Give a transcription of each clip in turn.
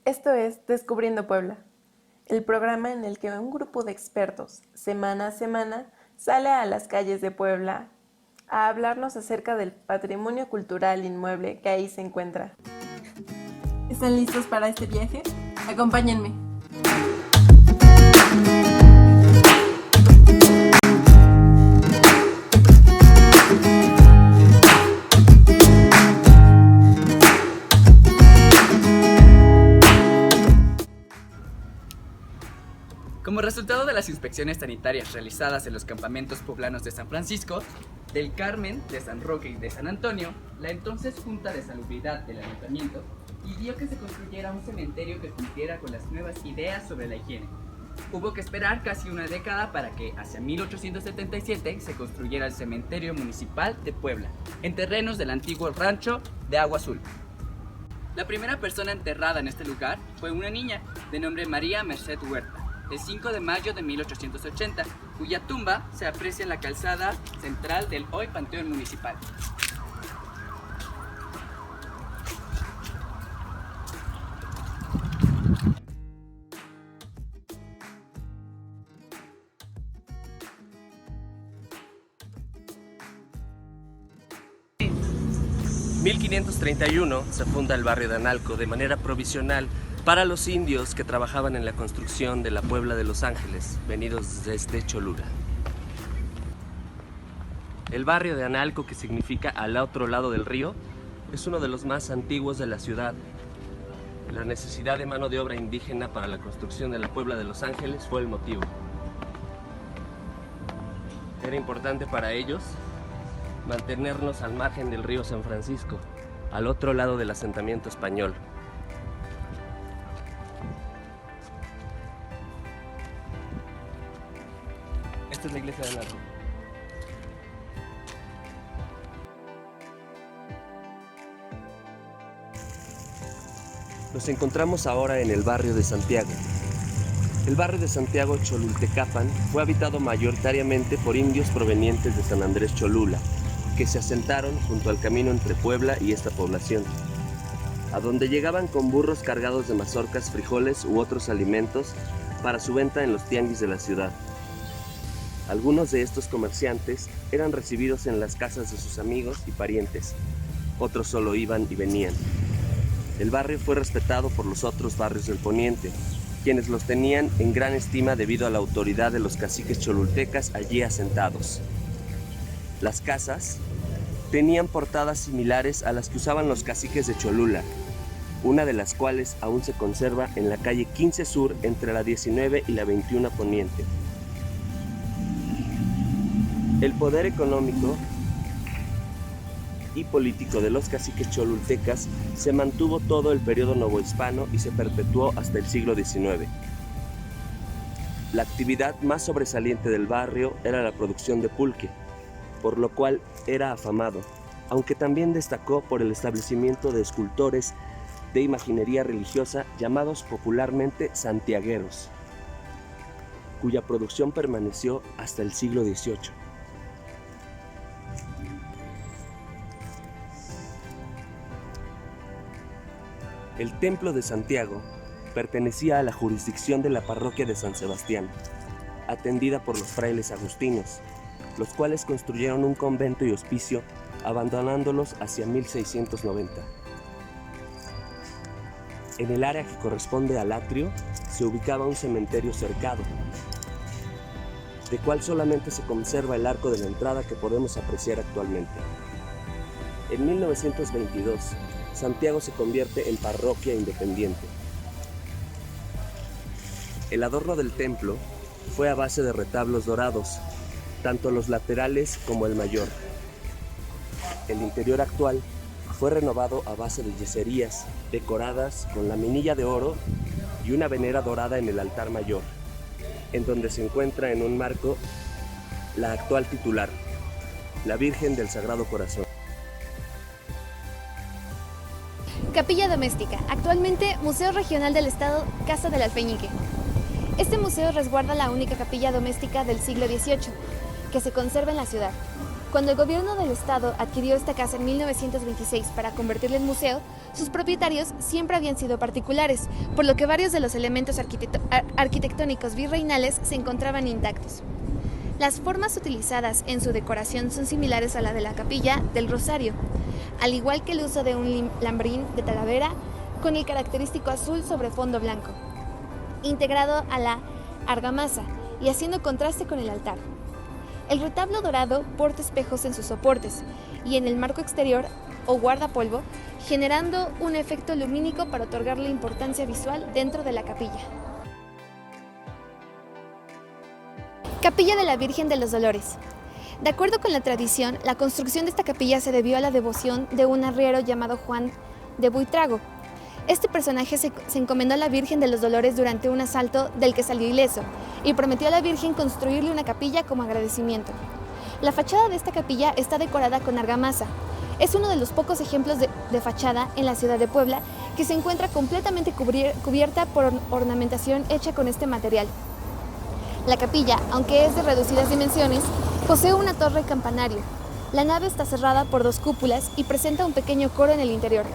Esto es Descubriendo Puebla, el programa en el que un grupo de expertos, semana a semana, sale a las calles de Puebla a hablarnos acerca del patrimonio cultural inmueble que ahí se encuentra. ¿Están listos para este viaje? Acompáñenme. Como resultado de las inspecciones sanitarias realizadas en los campamentos poblanos de San Francisco, del Carmen, de San Roque y de San Antonio, la entonces Junta de Salubridad del Ayuntamiento pidió que se construyera un cementerio que cumpliera con las nuevas ideas sobre la higiene. Hubo que esperar casi una década para que, hacia 1877, se construyera el Cementerio Municipal de Puebla, en terrenos del antiguo rancho de Agua Azul. La primera persona enterrada en este lugar fue una niña, de nombre María Merced Huerta, el 5 de mayo de 1880, cuya tumba se aprecia en la calzada central del hoy Panteón Municipal. En 1531 se funda el barrio de Analco de manera provisional para los indios que trabajaban en la construcción de la Puebla de Los Ángeles, venidos desde Cholula. El barrio de Analco, que significa al otro lado del río, es uno de los más antiguos de la ciudad. La necesidad de mano de obra indígena para la construcción de la Puebla de Los Ángeles fue el motivo. Era importante para ellos mantenernos al margen del río San Francisco, al otro lado del asentamiento español. Esta es la iglesia de Analco. Nos encontramos ahora en el barrio de Santiago. El barrio de Santiago Cholultecapan fue habitado mayoritariamente por indios provenientes de San Andrés Cholula, que se asentaron junto al camino entre Puebla y esta población, a donde llegaban con burros cargados de mazorcas, frijoles u otros alimentos para su venta en los tianguis de la ciudad. Algunos de estos comerciantes eran recibidos en las casas de sus amigos y parientes, otros solo iban y venían. El barrio fue respetado por los otros barrios del poniente, quienes los tenían en gran estima debido a la autoridad de los caciques cholultecas allí asentados. Las casas tenían portadas similares a las que usaban los caciques de Cholula, una de las cuales aún se conserva en la calle 15 Sur entre la 19 y la 21 Poniente. El poder económico y político de los caciques cholultecas se mantuvo todo el periodo novohispano y se perpetuó hasta el siglo XIX. La actividad más sobresaliente del barrio era la producción de pulque, por lo cual era afamado, aunque también destacó por el establecimiento de escultores de imaginería religiosa llamados popularmente santiagueros, cuya producción permaneció hasta el siglo XVIII. El templo de Santiago pertenecía a la jurisdicción de la parroquia de San Sebastián, atendida por los frailes agustinos, los cuales construyeron un convento y hospicio, abandonándolos hacia 1690. En el área que corresponde al atrio se ubicaba un cementerio cercado, de cual solamente se conserva el arco de la entrada que podemos apreciar actualmente. En 1922, Santiago se convierte en parroquia independiente. El adorno del templo fue a base de retablos dorados, tanto los laterales como el mayor. El interior actual fue renovado a base de yeserías decoradas con laminilla de oro y una venera dorada en el altar mayor, en donde se encuentra en un marco la actual titular, la Virgen del Sagrado Corazón. Capilla Doméstica, actualmente Museo Regional del Estado, Casa del Alfeñique. Este museo resguarda la única capilla doméstica del siglo XVIII que se conserva en la ciudad, Cuando el gobierno del estado adquirió esta casa en 1926 para convertirla en museo, sus propietarios siempre habían sido particulares, por lo que varios de los elementos arquitectónicos virreinales se encontraban intactos. Las formas utilizadas en su decoración son similares a la de la capilla del Rosario, al igual que el uso de un lambrín de talavera con el característico azul sobre fondo blanco, integrado a la argamasa y haciendo contraste con el altar. El retablo dorado porta espejos en sus soportes y en el marco exterior o guardapolvo, generando un efecto lumínico para otorgarle importancia visual dentro de la capilla. Capilla de la Virgen de los Dolores. De acuerdo con la tradición, la construcción de esta capilla se debió a la devoción de un arriero llamado Juan de Buitrago. Este personaje se encomendó a la Virgen de los Dolores durante un asalto del que salió ileso y prometió a la Virgen construirle una capilla como agradecimiento. La fachada de esta capilla está decorada con argamasa. Es uno de los pocos ejemplos de fachada en la ciudad de Puebla que se encuentra completamente cubierta por ornamentación hecha con este material. La capilla, aunque es de reducidas dimensiones, posee una torre campanario. La nave está cerrada por 2 cúpulas y presenta un pequeño coro en el interior.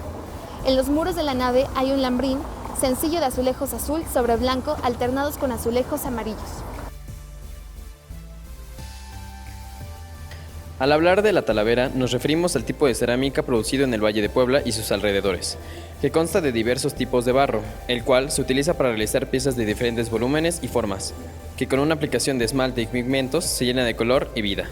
En los muros de la nave hay un lambrín sencillo de azulejos azul sobre blanco alternados con azulejos amarillos. Al hablar de la talavera, nos referimos al tipo de cerámica producido en el Valle de Puebla y sus alrededores, que consta de diversos tipos de barro, el cual se utiliza para realizar piezas de diferentes volúmenes y formas, que con una aplicación de esmalte y pigmentos se llena de color y vida.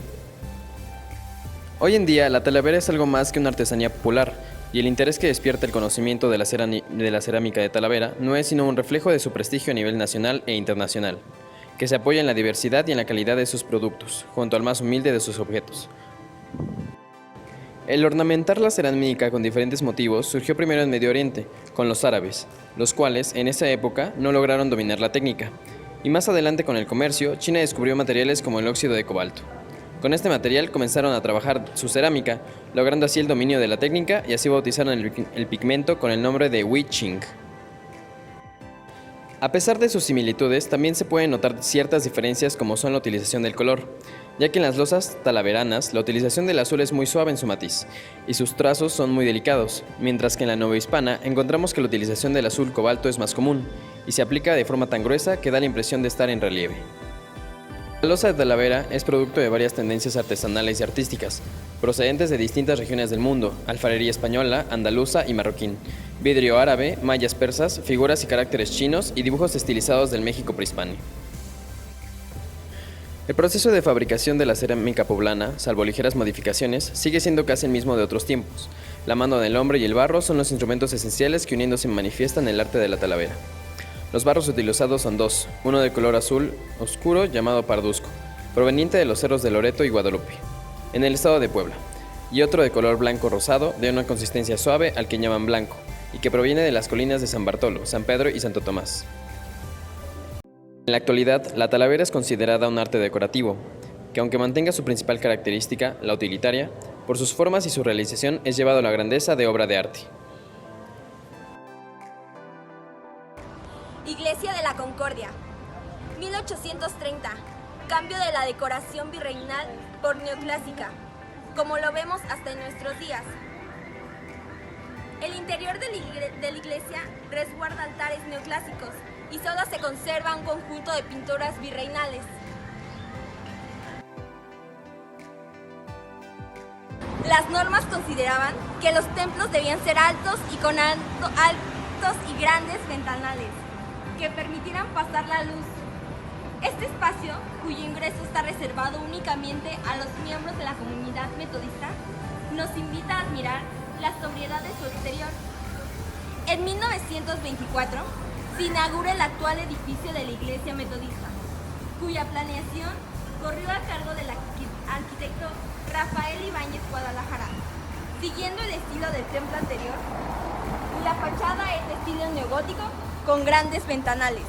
Hoy en día, la talavera es algo más que una artesanía popular, y el interés que despierta el conocimiento de la cerámica de Talavera no es sino un reflejo de su prestigio a nivel nacional e internacional, que se apoya en la diversidad y en la calidad de sus productos, junto al más humilde de sus objetos. El ornamentar la cerámica con diferentes motivos surgió primero en Medio Oriente, con los árabes, los cuales en esa época no lograron dominar la técnica, y más adelante con el comercio, China descubrió materiales como el óxido de cobalto. Con este material comenzaron a trabajar su cerámica, logrando así el dominio de la técnica y así bautizaron el pigmento con el nombre de Wei Qing. A pesar de sus similitudes, también se pueden notar ciertas diferencias como son la utilización del color, ya que en las losas talaveranas la utilización del azul es muy suave en su matiz y sus trazos son muy delicados, mientras que en la novohispana encontramos que la utilización del azul cobalto es más común y se aplica de forma tan gruesa que da la impresión de estar en relieve. La losa de Talavera es producto de varias tendencias artesanales y artísticas, procedentes de distintas regiones del mundo: alfarería española, andaluza y marroquín, vidrio árabe, mayas persas, figuras y caracteres chinos y dibujos estilizados del México prehispánico. El proceso de fabricación de la cerámica poblana, salvo ligeras modificaciones, sigue siendo casi el mismo de otros tiempos. La mano del hombre y el barro son los instrumentos esenciales que uniéndose manifiestan el arte de la talavera. Los barros utilizados son 2, uno de color azul oscuro llamado parduzco, proveniente de los cerros de Loreto y Guadalupe, en el estado de Puebla, y otro de color blanco rosado de una consistencia suave al que llaman blanco, y que proviene de las colinas de San Bartolo, San Pedro y Santo Tomás. En la actualidad, la talavera es considerada un arte decorativo, que aunque mantenga su principal característica, la utilitaria, por sus formas y su realización es llevado a la grandeza de obra de arte. Iglesia de la Concordia, 1830, cambio de la decoración virreinal por neoclásica, como lo vemos hasta en nuestros días. El interior de la iglesia resguarda altares neoclásicos y solo se conserva un conjunto de pinturas virreinales. Las normas consideraban que los templos debían ser altos y con altos y grandes ventanales que permitieran pasar la luz. Este espacio, cuyo ingreso está reservado únicamente a los miembros de la comunidad metodista, nos invita a admirar la sobriedad de su exterior. En 1924 se inaugura el actual edificio de la Iglesia Metodista, cuya planeación corrió a cargo del arquitecto Rafael Ibáñez Guadalajara. Siguiendo el estilo del templo anterior, la fachada es de estilo neogótico con grandes ventanales.